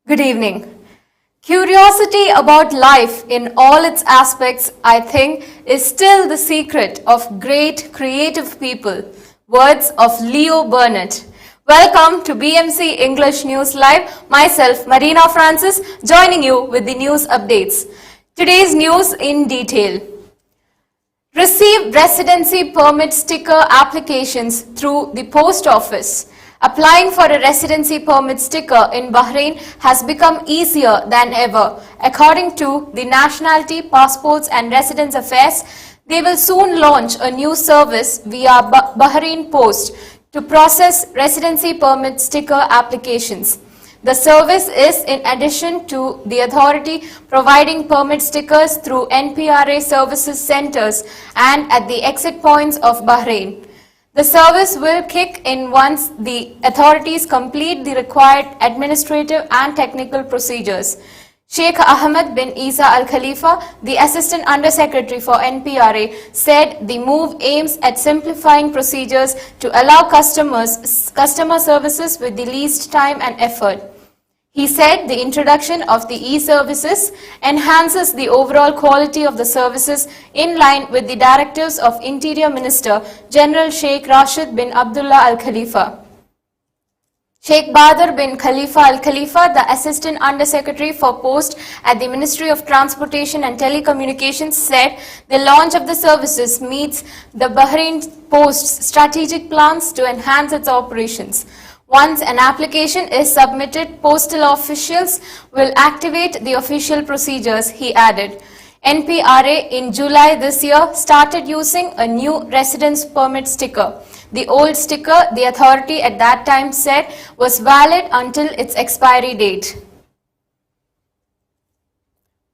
Good evening. Curiosity about life in all its aspects, I think, is still the secret of great creative people. Words of Leo Burnett. Welcome to BMC English News Live. Myself, Marina Francis, joining you with the news updates. Today's news in detail. Receive residency permit sticker applications through the post office. Applying for a residency permit sticker in Bahrain has become easier than ever. According to the Nationality, Passports and Residence Affairs, they will soon launch a new service via Bahrain Post to process residency permit sticker applications. The service is in addition to the authority providing permit stickers through NPRA services centers and at the exit points of Bahrain. The service will kick in once the authorities complete the required administrative and technical procedures. Sheikh Ahmed bin Isa Al Khalifa, the Assistant Undersecretary for NPRA, said the move aims at simplifying procedures to allow customer services with the least time and effort. He said the introduction of the e-services enhances the overall quality of the services in line with the directives of Interior Minister General Sheikh Rashid bin Abdullah Al Khalifa. Sheikh Badr bin Khalifa Al Khalifa, the Assistant Undersecretary for Post at the Ministry of Transportation and Telecommunications, said the launch of the services meets the Bahrain Post's strategic plans to enhance its operations. Once an application is submitted, postal officials will activate the official procedures, he added. NPRA in July this year started using a new residence permit sticker. The old sticker, the authority at that time said, was valid until its expiry date.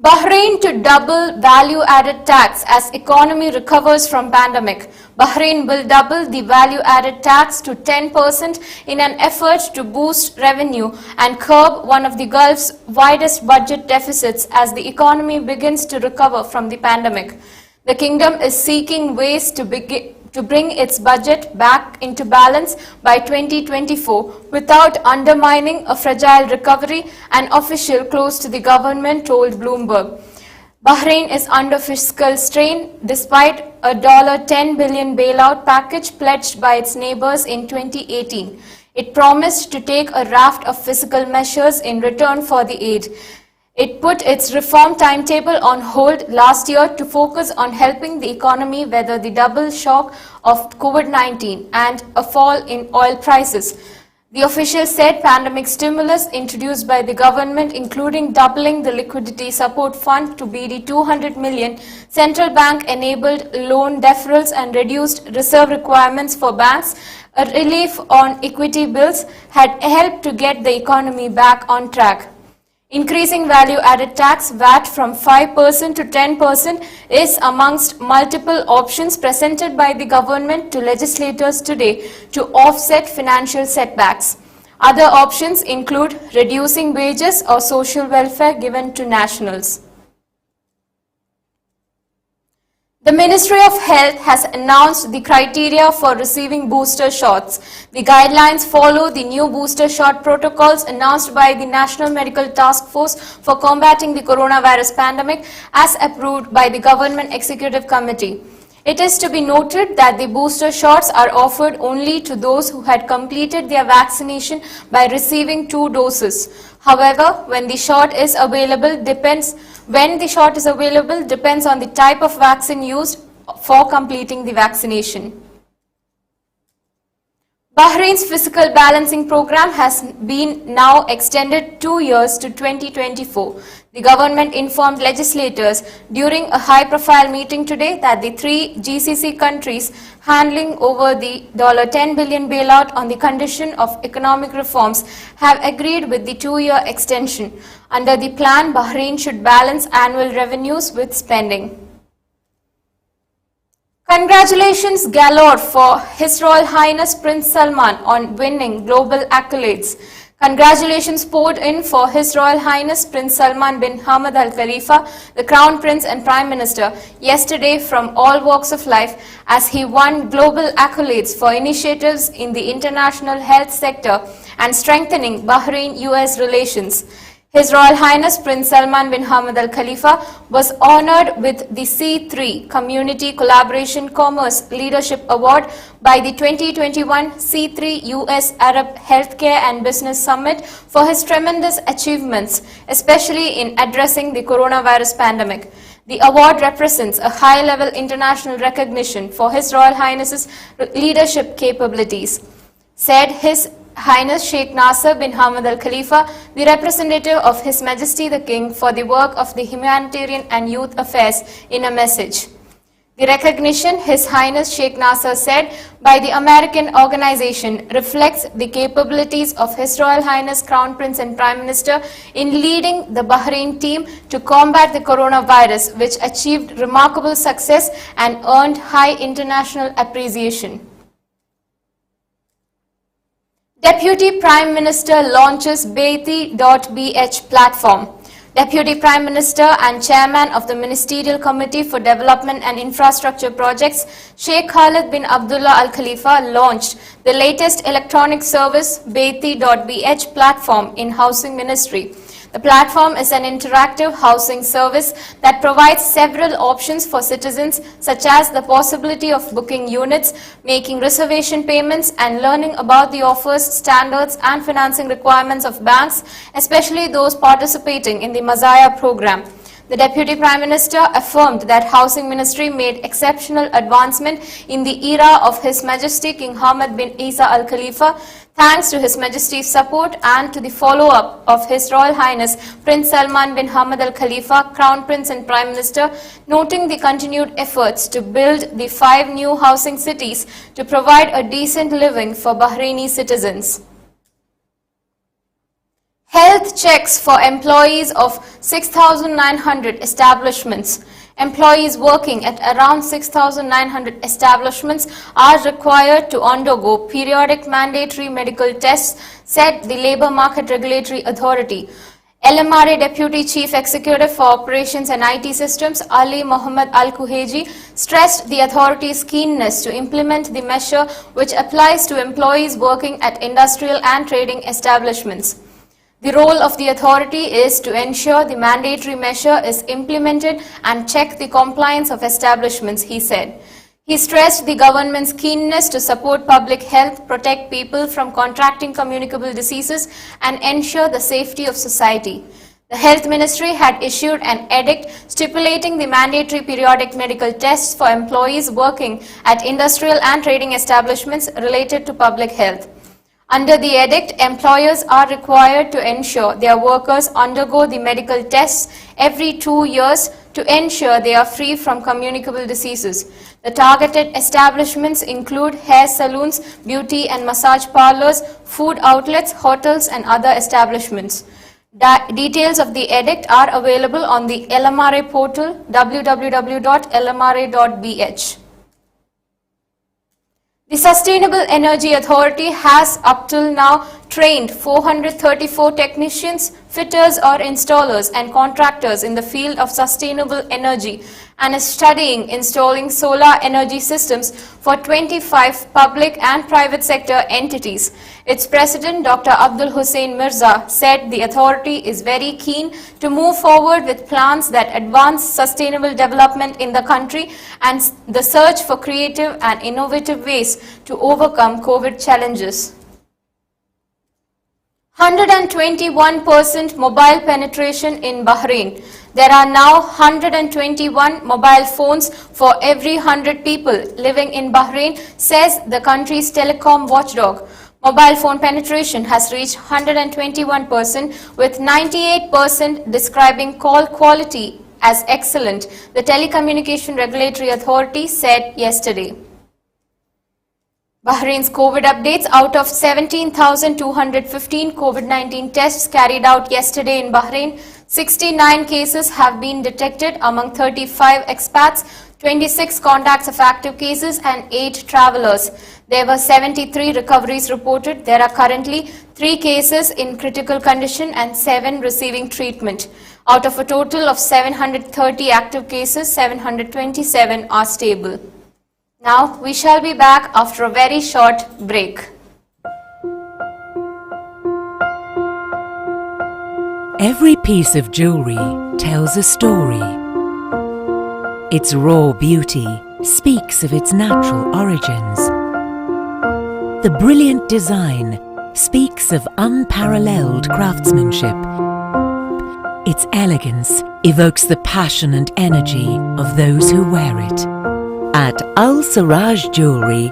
Bahrain to double value-added tax as economy recovers from pandemic. Bahrain will double the value-added tax to 10% in an effort to boost revenue and curb one of the Gulf's widest budget deficits as the economy begins to recover from the pandemic. The kingdom is seeking ways to bring its budget back into balance by 2024 without undermining a fragile recovery, an official close to the government told Bloomberg. Bahrain is under fiscal strain despite a $10 billion bailout package pledged by its neighbors in 2018. It promised to take a raft of fiscal measures in return for the aid. It put its reform timetable on hold last year to focus on helping the economy weather the double shock of COVID-19 and a fall in oil prices. The official said pandemic stimulus introduced by the government, including doubling the liquidity support fund to BD 200 million, central bank enabled loan deferrals and reduced reserve requirements for banks, a relief on equity bills, had helped to get the economy back on track. Increasing value-added tax VAT from 5% to 10% is amongst multiple options presented by the government to legislators today to offset financial setbacks. Other options include reducing wages or social welfare given to nationals. The Ministry of Health has announced the criteria for receiving booster shots. The guidelines follow the new booster shot protocols announced by the National Medical Task Force for combating the coronavirus pandemic as approved by the Government Executive Committee. It is to be noted that the booster shots are offered only to those who had completed their vaccination by receiving 2 doses. However, when the shot is available depends on the type of vaccine used for completing the vaccination. Bahrain's fiscal balancing program has been now extended 2 years to 2024. The government informed legislators during a high-profile meeting today that the 3 GCC countries handling over the $10 billion bailout on the condition of economic reforms have agreed with the 2-year extension. Under the plan, Bahrain should balance annual revenues with spending. Congratulations galore for His Royal Highness Prince Salman on winning global accolades. Congratulations poured in for His Royal Highness Prince Salman bin Hamad Al Khalifa, the Crown Prince and Prime Minister, yesterday from all walks of life as he won global accolades for initiatives in the international health sector and strengthening Bahrain-US relations. His Royal Highness Prince Salman bin Hamad Al Khalifa was honored with the C3 Community Collaboration Commerce Leadership Award by the 2021 C3 US Arab Healthcare and Business Summit for his tremendous achievements, especially in addressing the coronavirus pandemic. The award represents a high-level international recognition for His Royal Highness's leadership capabilities, said His Highness Sheikh Nasser bin Hamad Al Khalifa, the representative of His Majesty the King for the work of the humanitarian and youth affairs, in a message. The recognition, His Highness Sheikh Nasser said, by the American organization reflects the capabilities of His Royal Highness Crown Prince and Prime Minister in leading the Bahrain team to combat the coronavirus, which achieved remarkable success and earned high international appreciation. Deputy Prime Minister launches Beti.bh platform. Deputy Prime Minister and Chairman of the Ministerial Committee for Development and Infrastructure Projects, Sheikh Khalid bin Abdullah Al Khalifa, launched the latest electronic service Beti.bh platform in Housing Ministry. The platform is an interactive housing service that provides several options for citizens, such as the possibility of booking units, making reservation payments, and learning about the offers, standards, and financing requirements of banks, especially those participating in the Mazaya program. The Deputy Prime Minister affirmed that Housing Ministry made exceptional advancement in the era of His Majesty King Hamad bin Isa Al Khalifa, thanks to His Majesty's support and to the follow-up of His Royal Highness Prince Salman bin Hamad Al Khalifa, Crown Prince and Prime Minister, noting the continued efforts to build the 5 new housing cities to provide a decent living for Bahraini citizens. Health checks for employees of 6,900 establishments. Employees working at around 6,900 establishments are required to undergo periodic mandatory medical tests, said the Labour Market Regulatory Authority. LMRA Deputy Chief Executive for Operations and IT Systems, Ali Mohammed Al Kuheji, stressed the authority's keenness to implement the measure, which applies to employees working at industrial and trading establishments. The role of the authority is to ensure the mandatory measure is implemented and check the compliance of establishments, he said. He stressed the government's keenness to support public health, protect people from contracting communicable diseases, and ensure the safety of society. The Health Ministry had issued an edict stipulating the mandatory periodic medical tests for employees working at industrial and trading establishments related to public health. Under the edict, employers are required to ensure their workers undergo the medical tests every 2 years to ensure they are free from communicable diseases. The targeted establishments include hair salons, beauty and massage parlors, food outlets, hotels and other establishments. Details of the edict are available on the LMRA portal www.lmra.bh. The Sustainable Energy Authority has up till now trained 434 technicians, fitters or installers and contractors in the field of sustainable energy and is studying installing solar energy systems for 25 public and private sector entities. Its president, Dr. Abdul Hussain Mirza, said the authority is very keen to move forward with plans that advance sustainable development in the country and the search for creative and innovative ways to overcome COVID challenges. 121% mobile penetration in Bahrain. There are now 121 mobile phones for every 100 people living in Bahrain, says the country's telecom watchdog. Mobile phone penetration has reached 121%, with 98% describing call quality as excellent, the Telecommunication Regulatory Authority said yesterday. Bahrain's COVID updates: out of 17,215 COVID-19 tests carried out yesterday in Bahrain, 69 cases have been detected among 35 expats, 26 contacts of active cases and 8 travelers. There were 73 recoveries reported. There are currently 3 cases in critical condition and 7 receiving treatment. Out of a total of 730 active cases, 727 are stable. Now we shall be back after a very short break. Every piece of jewelry tells a story. Its raw beauty speaks of its natural origins. The brilliant design speaks of unparalleled craftsmanship. Its elegance evokes the passion and energy of those who wear it. At Al Siraj Jewelry,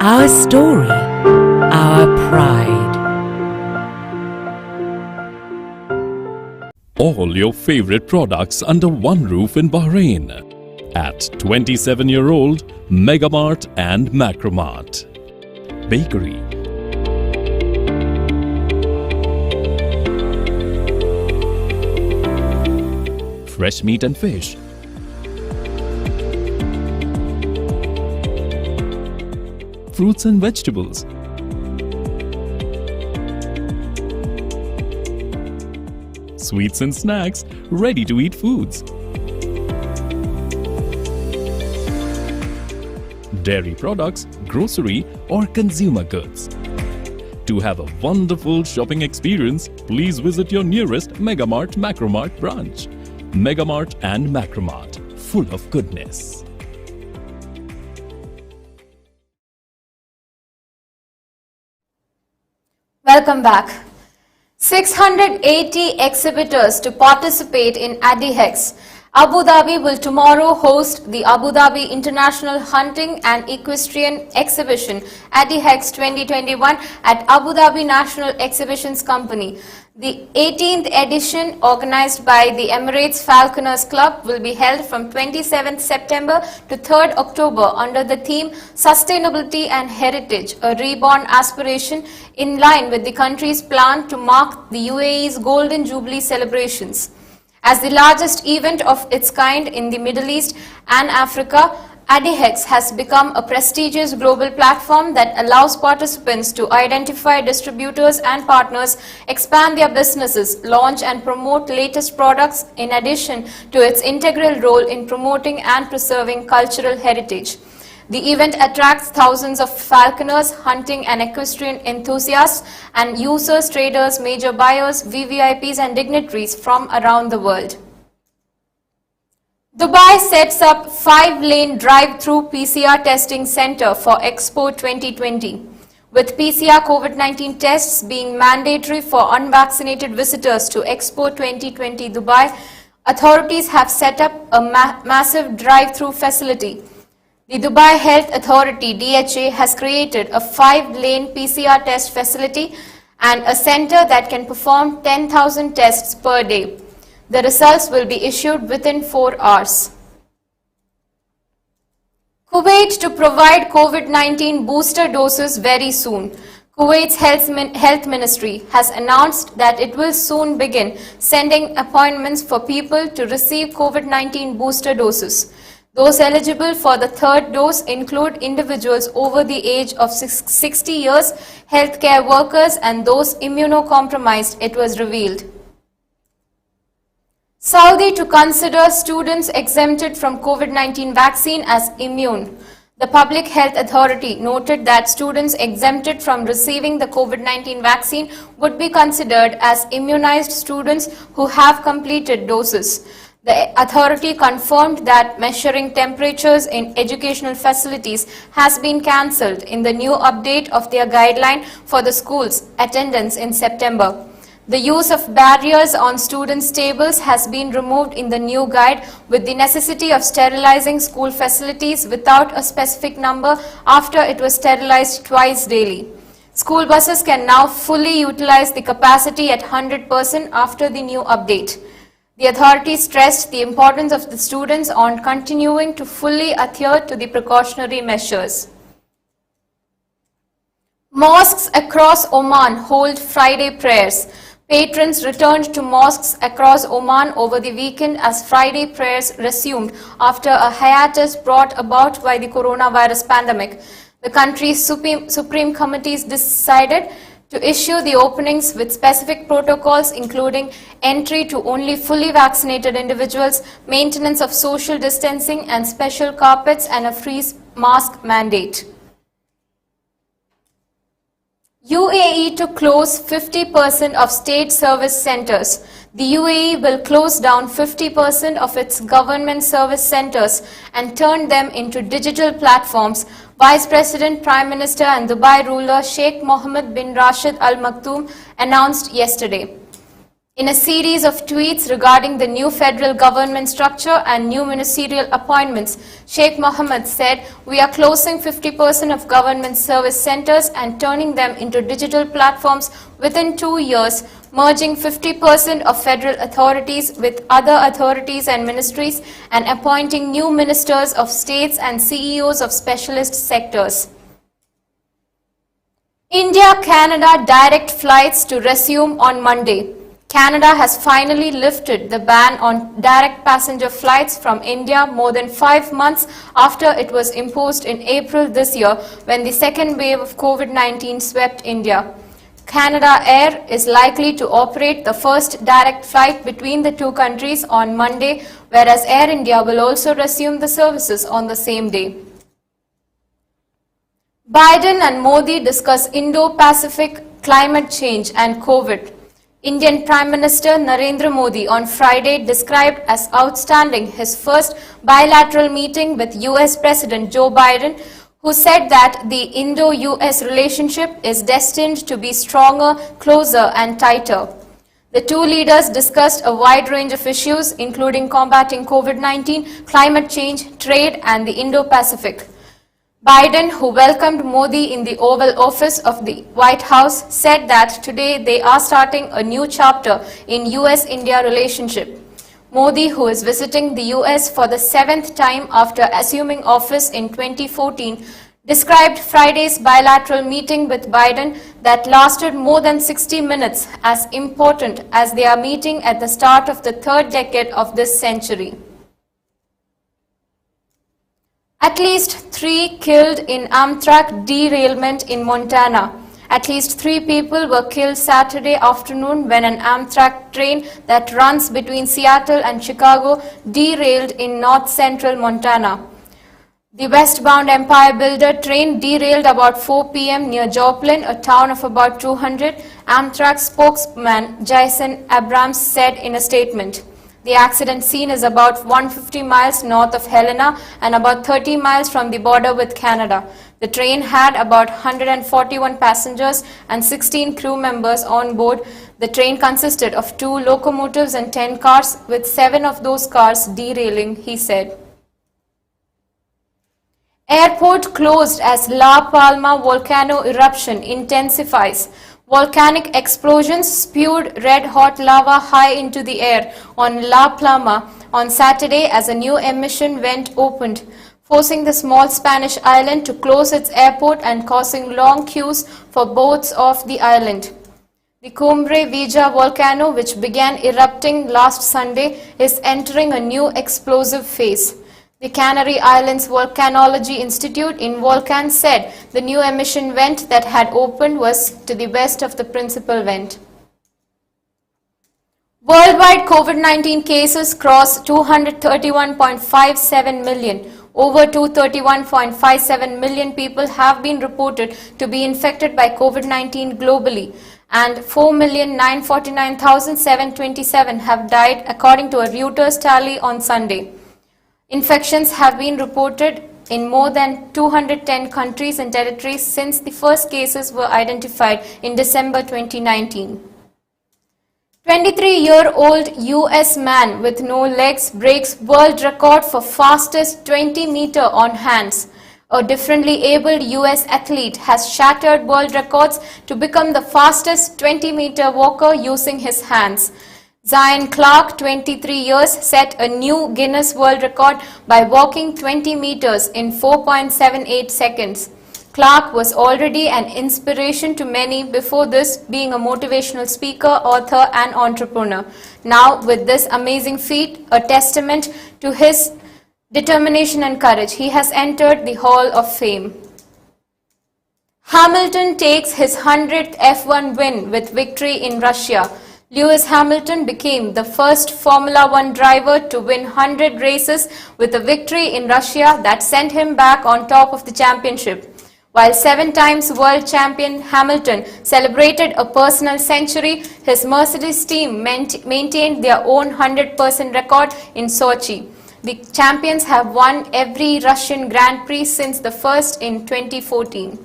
our story, our pride. All your favorite products under one roof in Bahrain at 27-year-old Megamart and Macromart. Bakery, fresh meat and fish, fruits and vegetables, sweets and snacks, ready-to-eat foods, dairy products, grocery or consumer goods. To have a wonderful shopping experience, please visit your nearest Megamart Macromart branch. Megamart and Macromart, full of goodness. Welcome back. 680 exhibitors to participate in ADIHEX. Abu Dhabi will tomorrow host the Abu Dhabi International Hunting and Equestrian Exhibition ADIHEX 2021 at Abu Dhabi National Exhibitions Company. The 18th edition, organized by the Emirates Falconers Club, will be held from 27th September to 3rd October under the theme Sustainability and Heritage, a Reborn Aspiration, in line with the country's plan to mark the UAE's Golden Jubilee celebrations. As the largest event of its kind in the Middle East and Africa, ADIHEX has become a prestigious global platform that allows participants to identify distributors and partners, expand their businesses, launch and promote latest products, in addition to its integral role in promoting and preserving cultural heritage. The event attracts thousands of falconers, hunting and equestrian enthusiasts and users, traders, major buyers, VVIPs and dignitaries from around the world. Dubai sets up 5-lane drive-through PCR testing center for Expo 2020. With PCR COVID-19 tests being mandatory for unvaccinated visitors to Expo 2020 Dubai, authorities have set up a massive drive-through facility. The Dubai Health Authority (DHA) has created a 5-lane PCR test facility and a center that can perform 10,000 tests per day. The results will be issued within 4 hours. Kuwait to provide COVID-19 booster doses very soon. Kuwait's Health Ministry has announced that it will soon begin sending appointments for people to receive COVID-19 booster doses. Those eligible for the third dose include individuals over the age of 60 years, healthcare workers, and those immunocompromised, it was revealed. Saudi to consider students exempted from COVID-19 vaccine as immune. The Public Health Authority noted that students exempted from receiving the COVID-19 vaccine would be considered as immunized students who have completed doses. The authority confirmed that measuring temperatures in educational facilities has been cancelled in the new update of their guideline for the school's attendance in September. The use of barriers on students' tables has been removed in the new guide, with the necessity of sterilizing school facilities without a specific number after it was sterilized twice daily. School buses can now fully utilize the capacity at 100% after the new update. The authority stressed the importance of the students on continuing to fully adhere to the precautionary measures. Mosques across Oman hold Friday prayers. Patrons returned to mosques across Oman over the weekend as Friday prayers resumed after a hiatus brought about by the coronavirus pandemic. The country's Supreme Committees decided to issue the openings with specific protocols, including entry to only fully vaccinated individuals, maintenance of social distancing and special carpets, and a free mask mandate. UAE to close 50% of state service centers. The UAE will close down 50% of its government service centers and turn them into digital platforms, Vice President, Prime Minister and Dubai ruler Sheikh Mohammed bin Rashid Al Maktoum announced yesterday. In a series of tweets regarding the new federal government structure and new ministerial appointments, Sheikh Mohammed said, "We are closing 50% of government service centers and turning them into digital platforms within 2 years, merging 50% of federal authorities with other authorities and ministries, and appointing new ministers of states and CEOs of specialist sectors." India-Canada direct flights to resume on Monday. Canada has finally lifted the ban on direct passenger flights from India more than 5 months after it was imposed in April this year when the second wave of COVID-19 swept India. Canada Air is likely to operate the first direct flight between the two countries on Monday, whereas Air India will also resume the services on the same day. Biden and Modi discuss Indo-Pacific climate change and COVID. Indian Prime Minister Narendra Modi on Friday described as outstanding his first bilateral meeting with US President Joe Biden, who said that the Indo-US relationship is destined to be stronger, closer and tighter. The two leaders discussed a wide range of issues, including combating COVID-19, climate change, trade and the Indo-Pacific. Biden, who welcomed Modi in the Oval Office of the White House, said that today they are starting a new chapter in US-India relationship. Modi, who is visiting the US for the 7th time after assuming office in 2014, described Friday's bilateral meeting with Biden that lasted more than 60 minutes as important as they are meeting at the start of the third decade of this century. At least 3 killed in Amtrak derailment in Montana. At least 3 people were killed Saturday afternoon when an Amtrak train that runs between Seattle and Chicago derailed in north-central Montana. The westbound Empire Builder train derailed about 4 p.m. near Joplin, a town of about 200, Amtrak spokesman Jason Abrams said in a statement. The accident scene is about 150 miles north of Helena and about 30 miles from the border with Canada. The train had about 141 passengers and 16 crew members on board. The train consisted of 2 locomotives and 10 cars, with 7 of those cars derailing, he said. Airport closed as La Palma volcano eruption intensifies. Volcanic explosions spewed red-hot lava high into the air on La Palma on Saturday as a new emission vent opened, forcing the small Spanish island to close its airport and causing long queues for boats off the island. The Cumbre Vieja volcano, which began erupting last Sunday, is entering a new explosive phase. The Canary Islands Volcanology Institute in Volcan said the new emission vent that had opened was to the west of the principal vent. Worldwide COVID-19 cases crossed 231.57 million. Over 231.57 million people have been reported to be infected by COVID-19 globally, and 4,949,727 have died according to a Reuters tally on Sunday. Infections have been reported in more than 210 countries and territories since the first cases were identified in December 2019. 23-year-old US man with no legs breaks world record for fastest 20-meter on hands. A differently abled US athlete has shattered world records to become the fastest 20-meter walker using his hands. Zion Clark, 23 years, set a new Guinness World Record by walking 20 meters in 4.78 seconds. Clark was already an inspiration to many before this, being a motivational speaker, author and entrepreneur. Now, with this amazing feat, a testament to his determination and courage, he has entered the Hall of Fame. Hamilton takes his 100th F1 win with victory in Russia. Lewis Hamilton became the first Formula One driver to win 100 races with a victory in Russia that sent him back on top of the championship. While 7 times world champion Hamilton celebrated a personal century, his Mercedes team maintained their own 100% record in Sochi. The champions have won every Russian Grand Prix since the first in 2014.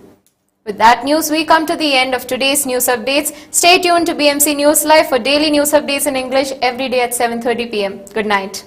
With that news, we come to the end of today's news updates. Stay tuned to BMC News Live for daily news updates in English every day at 7:30 p.m. Good night.